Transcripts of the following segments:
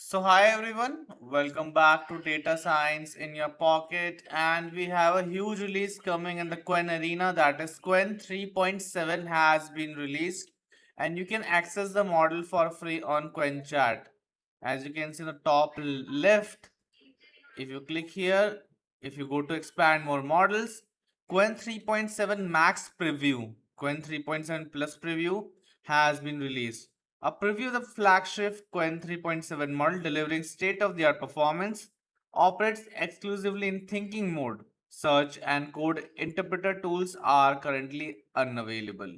So hi everyone, welcome back to Data Science in your pocket, and we have a huge release coming in the Qwen arena, that is Qwen 3.7 has been released, and you can access the model for free on Qwen chat. As you can see in the top left, if you click here, if you go to expand more models, Qwen 3.7 Max Preview, Qwen 3.7 Plus Preview has been released. A preview of the flagship Qwen 3.7 model delivering state-of-the-art performance operates exclusively in thinking mode. Search and code interpreter tools are currently unavailable.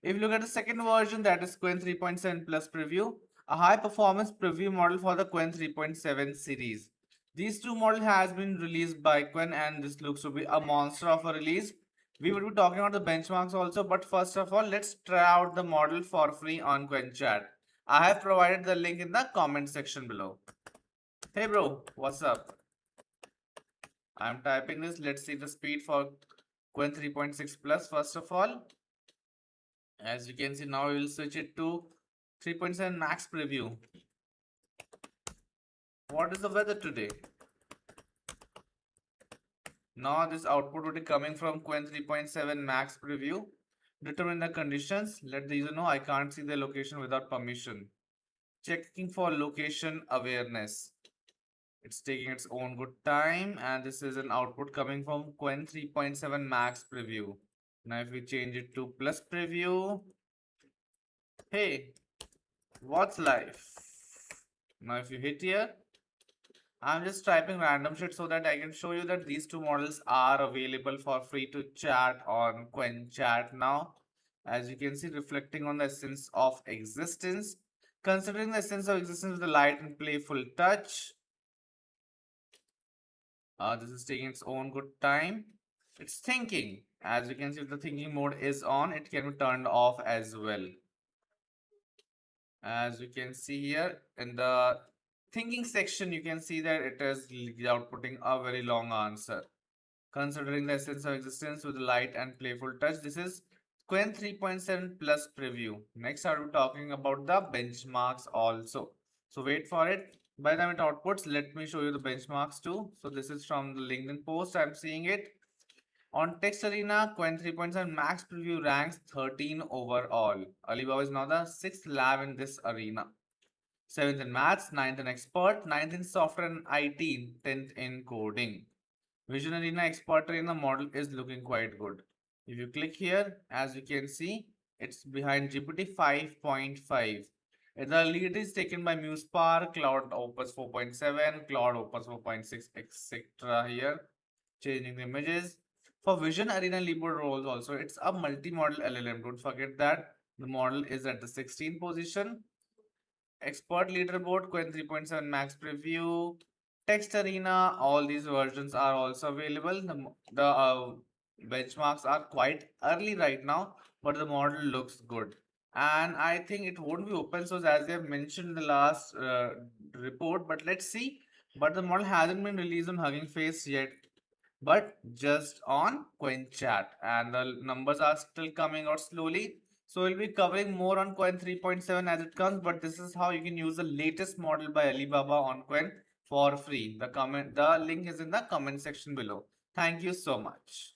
If you look at the second version, that is Qwen 3.7 Plus Preview, a high-performance preview model for the Qwen 3.7 series. These two models has been released by Qwen, and this looks to be a monster of a release. We will be talking about the benchmarks also, but first of all, let's try out the model for free on Qwen chat. I have provided the link in the comment section below. Hey bro, what's up? I'm typing this. Let's see the speed for Qwen 3.6 Plus first of all. As you can see, now we will switch it to 3.7 Max Preview. What is the weather today? Now this output will be coming from Qwen 3.7 Max Preview. Determine the conditions. Let the user know I can't see the location without permission. Checking for location awareness. It's taking its own good time, and this is an output coming from Qwen 3.7 Max Preview. Now if we change it to Plus Preview, hey, what's life? Now if you hit here, I'm just typing random shit so that I can show you that these two models are available for free to chat on Qwen chat now. As you can see, reflecting on the essence of existence. Considering the essence of existence with a light and playful touch. This is taking its own good time. It's thinking. As you can see, if the thinking mode is on, it can be turned off as well. As you can see here in the thinking section, you can see that it is outputting a very long answer. Considering the essence of existence with light and playful touch, this is Qwen 3.7 Plus Preview. Next, I will be talking about the benchmarks also. So wait for it. By the time it outputs, let me show you the benchmarks too. So this is from the LinkedIn post. I'm seeing it. On Text Arena, Qwen 3.7 Max Preview ranks 13 overall. Alibaba is now the 6th lab in this arena. 7th in maths, 9th in expert, 9th in software and IT, 10th in coding. Vision Arena expert arena model is looking quite good. If you click here, as you can see, it's behind GPT 5.5. The lead is taken by MuseSpark, Cloud Opus 4.7, Cloud Opus 4.6, etc. Here, changing the images. For Vision Arena leaderboard roles also, it's a multi-model LLM. Don't forget that the model is at the 16th position. Expert leaderboard, Qwen 3.7 Max Preview, Text Arena, all these versions are also available. The benchmarks are quite early right now, but the model looks good. And I think it won't be open source as they have mentioned in the last report, but let's see. But the model hasn't been released on Hugging Face yet, but just on Qwen chat, and the numbers are still coming out slowly. So we'll be covering more on Qwen 3.7 as it comes, but this is how you can use the latest model by Alibaba on Qwen for free. The link is in the comment section below. Thank you so much.